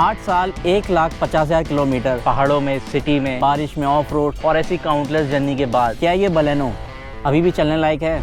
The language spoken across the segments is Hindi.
8 साल 1,50,000 किलोमीटर पहाड़ों में, सिटी में, बारिश में, ऑफ रोड और ऐसी काउंटलेस जर्नी के बाद क्या ये बलेनो अभी भी चलने लायक है?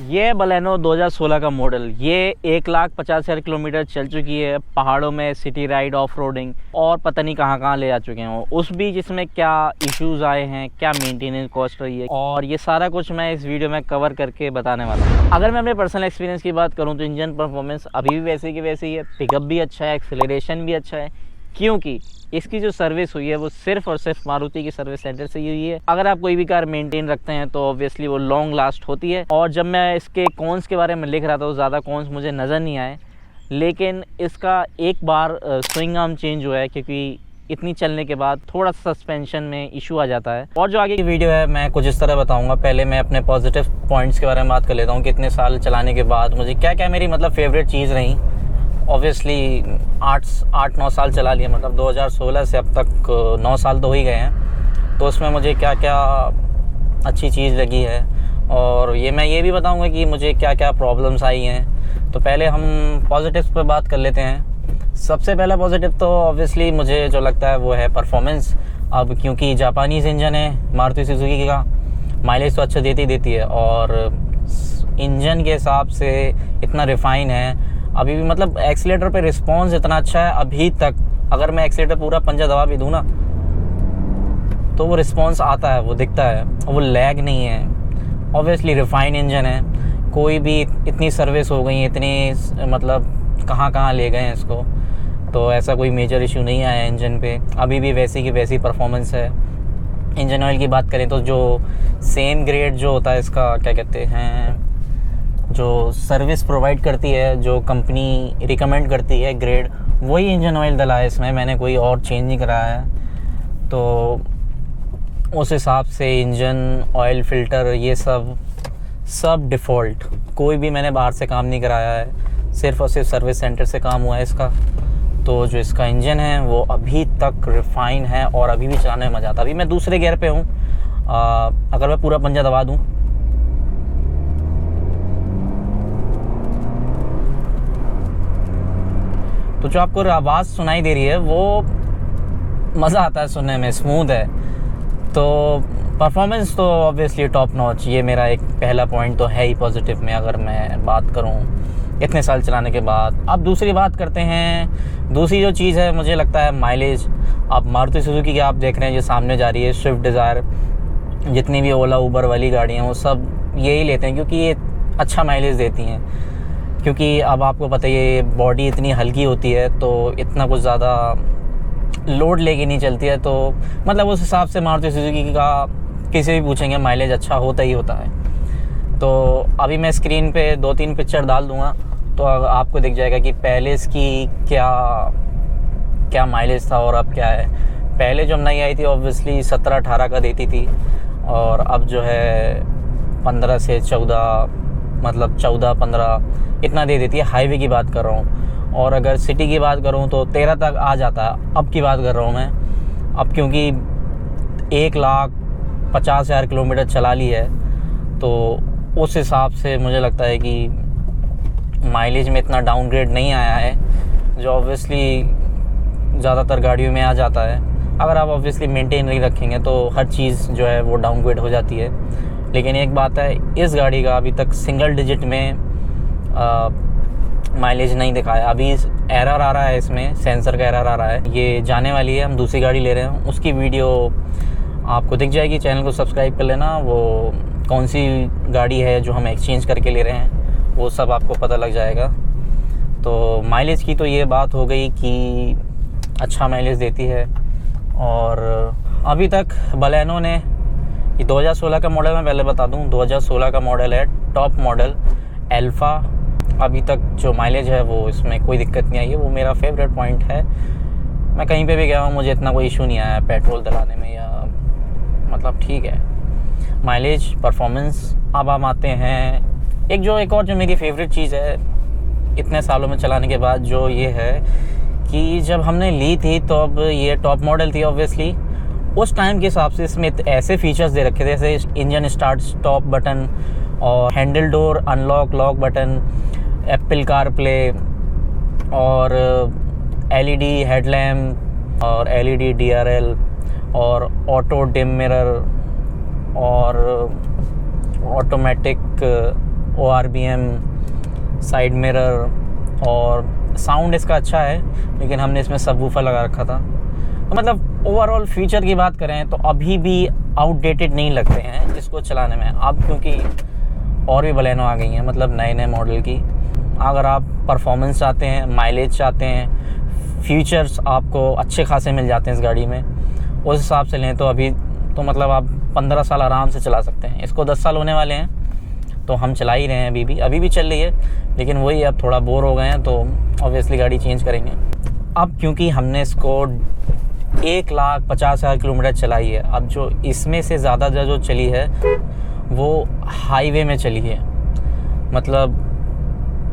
ये बलेनो 2016 का मॉडल, ये 1,50,000 किलोमीटर चल चुकी है पहाड़ों में, सिटी राइड, ऑफ रोडिंग और पता नहीं कहाँ कहाँ ले जा चुके हैं। उस बीच इसमें क्या इश्यूज आए हैं, क्या मेंटेनेंस कॉस्ट रही है, और ये सारा कुछ मैं इस वीडियो में कवर करके बताने वाला हूँ। अगर मैं अपने पर्सनल एक्सपीरियंस की बात करूँ तो इंजन परफॉर्मेंस अभी भी वैसे की वैसे ही है। पिकअप भी अच्छा है, एक्सेलरेशन भी अच्छा है, क्योंकि इसकी जो सर्विस हुई है वो सिर्फ और सिर्फ मारुति की सर्विस सेंटर से ही हुई है। अगर आप कोई भी कार मेंटेन रखते हैं तो ऑब्वियसली वो लॉन्ग लास्ट होती है। और जब मैं इसके कॉन्स के बारे में लिख रहा था तो ज़्यादा कॉन्स मुझे नज़र नहीं आए, लेकिन इसका एक बार स्विंग आर्म चेंज हुआ है, क्योंकि इतनी चलने के बाद थोड़ा सस्पेंशन में इशू आ जाता है। और जो आगे की वीडियो है मैं कुछ इस तरह बताऊंगा। पहले मैं अपने पॉजिटिव पॉइंट्स के बारे में बात कर लेता हूँ कि इतने साल चलाने के बाद मुझे क्या क्या मेरी फेवरेट चीज़ रही। ऑब्वियसली 8-9 साल चला लिया, 2016 से अब तक 9 साल तो हो ही गए हैं। तो उसमें मुझे क्या क्या अच्छी चीज़ लगी है और मैं ये भी बताऊंगा कि मुझे क्या क्या प्रॉब्लम्स आई हैं। तो पहले हम पॉजिटिव्स पे बात कर लेते हैं। सबसे पहला पॉजिटिव तो ऑब्वियसली मुझे जो लगता है वो है परफॉर्मेंस। अब क्योंकि जापानीज़ इंजन है मारुति सुजुकी का, माइलेज तो अच्छा देती है और इंजन के हिसाब से इतना रिफाइन है। अभी भी एक्सीलेटर पे रिस्पॉन्स इतना अच्छा है अभी तक। अगर मैं एक्सीलेटर पूरा पंजा दबा भी दूँ ना तो वो रिस्पॉन्स आता है, वो दिखता है, वो लैग नहीं है। ऑब्वियसली रिफाइन इंजन है, कोई भी इतनी सर्विस हो गई, इतनी कहाँ कहाँ ले गए हैं इसको, तो ऐसा कोई मेजर इशू नहीं आया है इंजन पे। अभी भी वैसी की वैसी परफॉर्मेंस है। इंजन ऑयल की बात करें तो जो सेम ग्रेड जो होता है इसका, क्या कहते हैं, जो सर्विस प्रोवाइड करती है, जो कंपनी रिकमेंड करती है ग्रेड, वही इंजन ऑयल डला है इसमें। मैंने कोई और चेंज नहीं कराया है। तो उस हिसाब से इंजन ऑयल फ़िल्टर ये सब डिफ़ॉल्ट, कोई भी मैंने बाहर से काम नहीं कराया है, सिर्फ़ और सिर्फ सर्विस सेंटर से काम हुआ है इसका। तो जो इसका इंजन है वो अभी तक रिफ़ाइन है और अभी भी चलाने में मज़ा आता है। अभी मैं दूसरे गियर पे हूँ। अगर मैं पूरा पंजा दबा दूँ तो जो आपको आवाज़ सुनाई दे रही है वो मज़ा आता है सुनने में, स्मूथ है। तो परफॉर्मेंस तो ऑब्वियसली टॉप नॉच, ये मेरा एक पहला पॉइंट तो है ही पॉजिटिव में, अगर मैं बात करूं इतने साल चलाने के बाद। अब दूसरी बात करते हैं। दूसरी जो चीज़ है मुझे लगता है माइलेज। अब मारुति सुजुकी की आप देख रहे हैं जो सामने जा रही है स्विफ्ट डिज़ायर, जितनी भी ओला उबर वाली गाड़ियाँ वो सब यही लेते हैं क्योंकि ये अच्छा माइलेज देती हैं। क्योंकि अब आपको पता है ये बॉडी इतनी हल्की होती है तो इतना कुछ ज़्यादा लोड लेके नहीं चलती है। तो उस हिसाब से मारुति सुजुकी का किसी भी पूछेंगे माइलेज अच्छा होता ही होता है। तो अभी मैं स्क्रीन पे 2-3 पिक्चर डाल दूँगा तो आपको दिख जाएगा कि पहले इसकी क्या माइलेज था और अब क्या है। पहले जो नई आई थी ऑब्वियसली 17-18 का देती थी और अब जो है 15 से 14-15 इतना दे देती है। हाईवे की बात कर रहा हूँ। और अगर सिटी की बात करूँ तो 13 तक आ जाता है। अब की बात कर रहा हूँ मैं, अब क्योंकि 1,50,000 किलोमीटर चला ली है तो उस हिसाब से मुझे लगता है कि माइलेज में इतना डाउनग्रेड नहीं आया है, जो ऑब्वियसली ज़्यादातर गाड़ियों में आ जाता है। अगर आप ऑब्वियसली मेंटेन नहीं रखेंगे तो हर चीज़ जो है वो डाउनग्रेड हो जाती है। लेकिन एक बात है, इस गाड़ी का अभी तक सिंगल डिजिट में माइलेज नहीं दिखाया। अभी एरर आ रहा है, इसमें सेंसर का एरर आ रहा है। ये जाने वाली है, हम दूसरी गाड़ी ले रहे हैं, उसकी वीडियो आपको दिख जाएगी। चैनल को सब्सक्राइब कर लेना। वो कौन सी गाड़ी है जो हम एक्सचेंज करके ले रहे हैं वो सब आपको पता लग जाएगा। तो माइलेज की तो ये बात हो गई कि अच्छा माइलेज देती है। और अभी तक बलेनो ने, ये 2016 का मॉडल, मैं पहले बता दूं 2016 का मॉडल है, टॉप मॉडल अल्फा। अभी तक जो माइलेज है वो इसमें कोई दिक्कत नहीं आई है। वो मेरा फेवरेट पॉइंट है। मैं कहीं पे भी गया हूँ मुझे इतना कोई इशू नहीं आया पेट्रोल डलाने में, या ठीक है माइलेज, परफॉर्मेंस। अब हम आते हैं एक और जो मेरी फेवरेट चीज़ है इतने सालों में चलाने के बाद, जो ये है कि जब हमने ली थी तो अब ये टॉप मॉडल थी ऑब्वियसली। उस टाइम के हिसाब से इसमें ऐसे फीचर्स दे रखे थे जैसे इंजन स्टार्ट स्टॉप बटन और handle door unlock lock button, Apple CarPlay और एलईडी हेडलैम्प और एलईडी डीआरएल और ऑटो डिम मिरर और ऑटोमेटिक ओआरबीएम साइड मिरर और साउंड इसका अच्छा है, लेकिन हमने इसमें सबवूफर लगा रखा था। तो मतलब ओवरऑल फीचर की बात करें तो अभी भी आउटडेटेड नहीं लगते हैं इसको चलाने में। अब क्योंकि और भी बलेनो आ गई हैं, मतलब नए नए मॉडल की। अगर आप परफॉर्मेंस चाहते हैं, माइलेज चाहते हैं, फीचर्स आपको अच्छे खासे मिल जाते हैं इस गाड़ी में, उस हिसाब से लें तो अभी तो मतलब आप 15 साल आराम से चला सकते हैं। इसको 10 साल होने वाले हैं, तो हम चला ही रहे हैं, अभी भी चल रही है। लेकिन वही अब थोड़ा बोर हो गए हैं, तो ऑब्वियसली गाड़ी चेंज करेंगे। अब क्योंकि हमने इसको 1,50,000 किलोमीटर चलाई है, अब जो इसमें से ज़्यादा जो चली है वो हाईवे में चली है, मतलब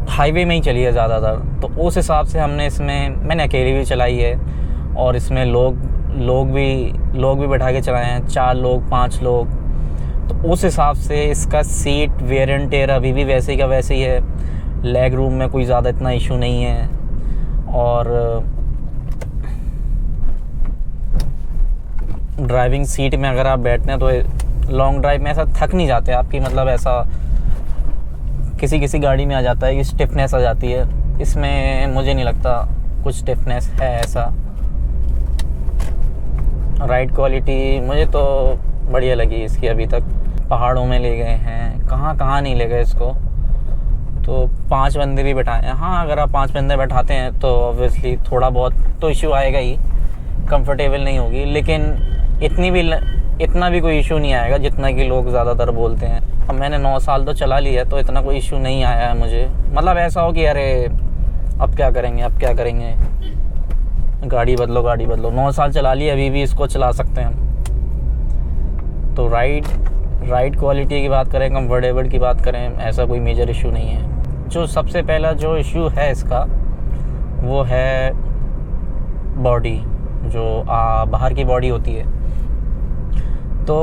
हाईवे में ही चली है ज़्यादातर। तो उस हिसाब से हमने मैंने अकेली भी चलाई है और इसमें लोग भी बैठा के चलाए हैं, 4 लोग 5 लोग। तो उस हिसाब से इसका सीट वेयर एंड टेयर अभी भी वैसे ही का वैसे ही है। लेग रूम में कोई ज़्यादा इतना इशू नहीं है। और ड्राइविंग सीट में अगर आप बैठते हैं तो लॉन्ग ड्राइव में ऐसा थक नहीं जाते आपकी, मतलब ऐसा किसी गाड़ी में आ जाता है कि स्टिफनेस आ जाती है, इसमें मुझे नहीं लगता कुछ स्टिफनेस है ऐसा। राइड क्वालिटी मुझे तो बढ़िया लगी इसकी। अभी तक पहाड़ों में ले गए हैं, कहाँ नहीं ले गए इसको, तो 5 बंदे भी बैठाए हैं। हाँ, अगर आप 5 बंदे बैठाते हैं तो ऑब्वियसली थोड़ा बहुत तो इशू आएगा ही, कंफर्टेबल नहीं होगी, लेकिन इतना भी कोई इशू नहीं आएगा जितना कि लोग ज़्यादातर बोलते हैं। अब मैंने 9 साल तो चला लिया, तो इतना कोई इशू नहीं आया है मुझे। मतलब ऐसा हो कि अरे अब क्या करेंगे, गाड़ी बदलो। 9 साल चला लिया, अभी भी इसको चला सकते हैं। तो राइड क्वालिटी की बात करें, कंफर्टेबल की बात करें, ऐसा कोई मेजर इशू नहीं है। जो सबसे पहला जो इशू है इसका वो है बॉडी, जो बाहर की बॉडी होती है। तो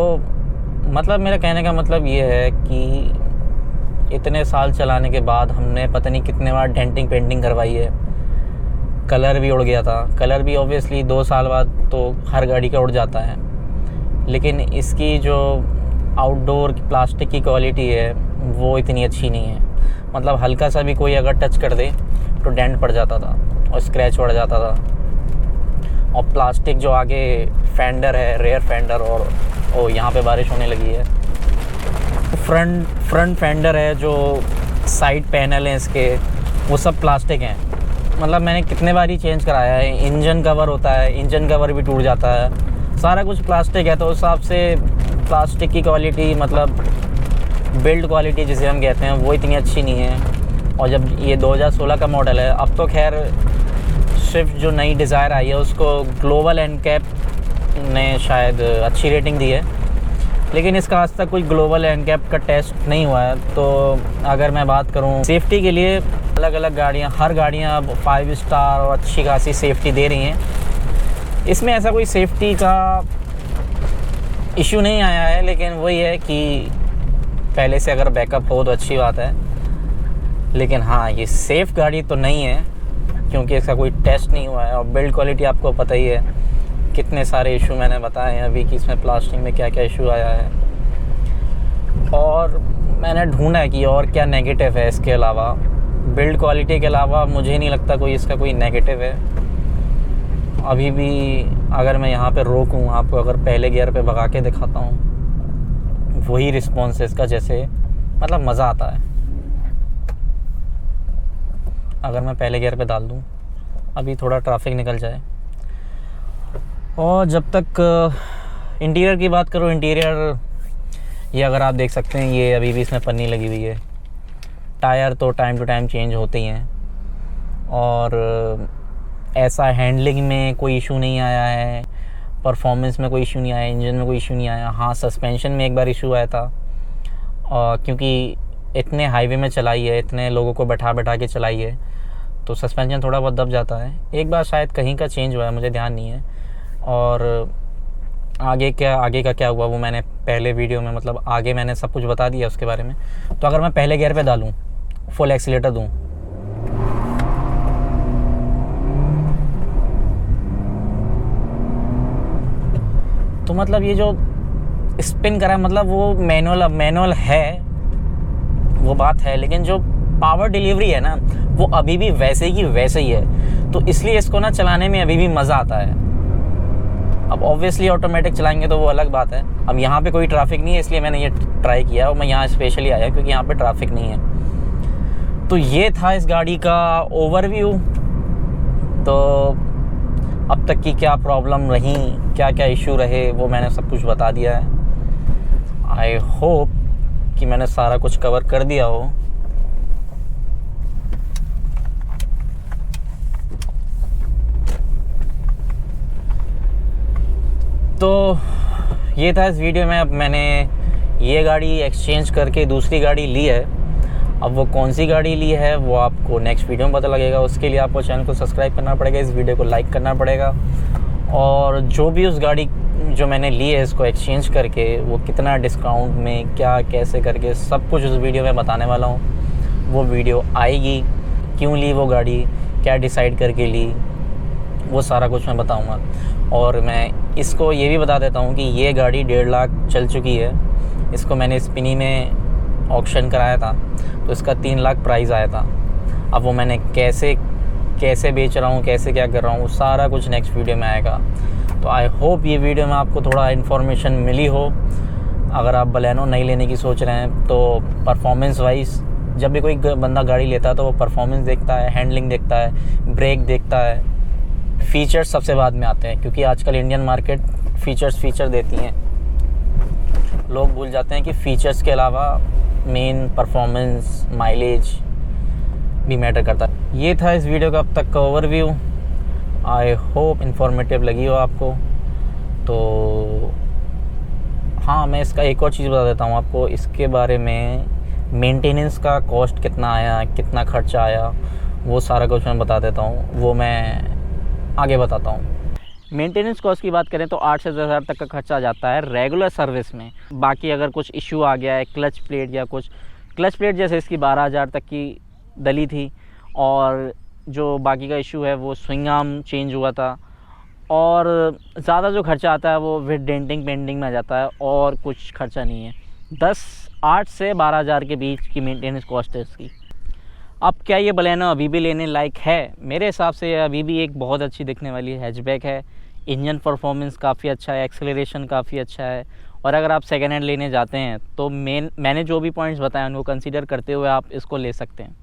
मतलब मेरा कहने का मतलब ये है कि इतने साल चलाने के बाद हमने पता नहीं कितने बार डेंटिंग पेंटिंग करवाई है। कलर भी उड़ गया था। कलर भी ऑब्वियसली 2 साल बाद तो हर गाड़ी का उड़ जाता है, लेकिन इसकी जो आउटडोर प्लास्टिक की क्वालिटी है वो इतनी अच्छी नहीं है। मतलब हल्का सा भी कोई अगर टच कर दे तो डेंट पड़ जाता था और स्क्रैच पड़ जाता था। और प्लास्टिक जो आगे फेंडर है, रेयर फेंडर, और यहाँ पे बारिश होने लगी है। फ्रंट फेंडर है, जो साइड पैनल हैं इसके, वो सब प्लास्टिक हैं। मतलब मैंने कितने बार ही चेंज कराया है। इंजन कवर होता है, इंजन कवर भी टूट जाता है, सारा कुछ प्लास्टिक है। तो उस हिसाब से प्लास्टिक की क्वालिटी, मतलब बिल्ड क्वालिटी जिसे हम कहते हैं, वो इतनी अच्छी नहीं है। और जब ये 2016 का मॉडल है, अब तो खैर स्विफ्ट जो नई डिज़ायर आई है उसको ग्लोबल एनकैप ने शायद अच्छी रेटिंग दी है, लेकिन इसका आज तक कोई ग्लोबल एनकैप का टेस्ट नहीं हुआ है। तो अगर मैं बात करूं सेफ़्टी के लिए, अलग अलग गाड़ियां, हर गाड़ियां अब 5 स्टार और अच्छी खासी सेफ़्टी दे रही हैं। इसमें ऐसा कोई सेफ़्टी का इशू नहीं आया है, लेकिन वही है कि पहले से अगर बैकअप हो तो अच्छी बात है। लेकिन हाँ, ये सेफ़ गाड़ी तो नहीं है क्योंकि इसका कोई टेस्ट नहीं हुआ है। और बिल्ड क्वालिटी आपको पता ही है, कितने सारे इशू मैंने बताए हैं अभी कि इसमें प्लास्टिक में क्या क्या इशू आया है। और मैंने ढूंढा है कि और क्या नेगेटिव है इसके अलावा। बिल्ड क्वालिटी के अलावा मुझे नहीं लगता कोई इसका कोई नेगेटिव है। अभी भी अगर मैं यहाँ पे रोकूँ, आपको अगर पहले गियर पे भगा के दिखाता हूँ, वही रिस्पॉन्स है इसका, जैसे मतलब मज़ा आता है। अगर मैं पहले गियर पे डाल दूँ, अभी थोड़ा ट्रैफिक निकल जाए। और जब तक इंटीरियर की बात करो, इंटीरियर ये अगर आप देख सकते हैं, ये अभी भी इसमें पन्नी लगी हुई है। टायर तो टाइम टू टाइम चेंज होते ही हैं। और ऐसा हैंडलिंग में कोई इशू नहीं आया है, परफॉर्मेंस में कोई इशू नहीं आया, इंजन में कोई इशू नहीं आया। हाँ, सस्पेंशन में एक बार इशू आया था, क्योंकि इतने हाईवे में चलाई है, इतने लोगों को बैठा के चलाई है, तो सस्पेंशन थोड़ा बहुत दब जाता है। एक बार शायद कहीं का चेंज हुआ है, मुझे ध्यान नहीं है। और आगे का क्या हुआ वो मैंने पहले वीडियो में, मतलब आगे मैंने सब कुछ बता दिया उसके बारे में। तो अगर मैं पहले गियर पे डालूँ, फुल एक्सीलेटर दूँ, तो मतलब ये जो स्पिन करा है, मतलब वो मैनुअल है, वो बात है, लेकिन जो पावर डिलीवरी है ना वो अभी भी वैसे की वैसे ही है। तो इसलिए इसको ना चलाने में अभी भी मज़ा आता है। अब ऑब्वियसली ऑटोमेटिक चलाएंगे तो वो अलग बात है। अब यहाँ पे कोई ट्रैफिक नहीं है इसलिए मैंने ये ट्राई किया और मैं यहाँ स्पेशली आया क्योंकि यहाँ पे ट्रैफिक नहीं है। तो ये था इस गाड़ी का ओवरव्यू। तो अब तक की क्या प्रॉब्लम रही, क्या क्या इशू रहे, वो मैंने सब कुछ बता दिया है। आई होप कि मैंने सारा कुछ कवर कर दिया हो। तो ये था इस वीडियो में। अब मैंने ये गाड़ी एक्सचेंज करके दूसरी गाड़ी ली है। अब वो कौन सी गाड़ी ली है वो आपको नेक्स्ट वीडियो में पता लगेगा। उसके लिए आपको चैनल को सब्सक्राइब करना पड़ेगा, इस वीडियो को लाइक करना पड़ेगा, और जो भी उस गाड़ी जो मैंने ली है इसको एक्सचेंज करके वो कितना डिस्काउंट में क्या कैसे करके सब कुछ उस वीडियो में बताने वाला हूँ। वो वीडियो आएगी, क्यों ली वो गाड़ी, क्या डिसाइड करके ली, वो सारा कुछ मैं बताऊँगा। और मैं इसको ये भी बता देता हूँ कि ये गाड़ी 1.5 लाख चल चुकी है। इसको मैंने स्पिनी में ऑक्शन कराया था तो इसका 3 लाख प्राइस आया था। अब वो मैंने कैसे बेच रहा हूँ, कैसे क्या कर रहा हूँ, सारा कुछ नेक्स्ट वीडियो में आएगा। तो आई होप ये वीडियो में आपको थोड़ा इन्फॉर्मेशन मिली हो। अगर आप बलेनो नहीं लेने की सोच रहे हैं तो परफॉर्मेंस वाइज जब भी कोई बंदा गाड़ी लेता है तो वो परफॉर्मेंस देखता है, हैंडलिंग देखता है, ब्रेक देखता है, फ़ीचर्स सबसे बाद में आते हैं, क्योंकि आजकल इंडियन मार्केट फ़ीचर देती हैं। लोग भूल जाते हैं कि फ़ीचर्स के अलावा मेन परफॉर्मेंस, माइलेज भी मैटर करता है। ये था इस वीडियो का अब तक का ओवरव्यू। आई होप इन्फॉर्मेटिव लगी हो आपको। तो हाँ, मैं इसका एक और चीज़ बता देता हूँ आपको इसके बारे में। मेंटेनेंस का कॉस्ट कितना आया, कितना खर्चा आया, वो सारा कुछ मैं बता देता हूँ, वो मैं आगे बताता हूँ। मेंटेनेंस कॉस्ट की बात करें तो 8 से 10 हज़ार तक का खर्चा आ जाता है रेगुलर सर्विस में। बाकी अगर कुछ इशू आ गया है, क्लच प्लेट या कुछ, क्लच प्लेट जैसे इसकी 12,000 तक की डली थी, और जो बाकी का इशू है वो स्विंग आर्म चेंज हुआ था, और ज़्यादा जो खर्चा आता है वो विद डेंटिंग पेंटिंग में आ जाता है, और कुछ खर्चा नहीं है। 8 से 12 हज़ार के बीच की मेंटेनेंस कॉस्ट है इसकी। अब क्या ये बलेनो अभी भी लेने लायक है? मेरे हिसाब से अभी भी एक बहुत अच्छी दिखने वाली हैचबैक है। इंजन परफॉर्मेंस काफ़ी अच्छा है, एक्सेलरेशन काफ़ी अच्छा है, और अगर आप सेकेंड हैंड लेने जाते हैं तो मैंने जो भी पॉइंट्स बताए उनको कंसीडर करते हुए आप इसको ले सकते हैं।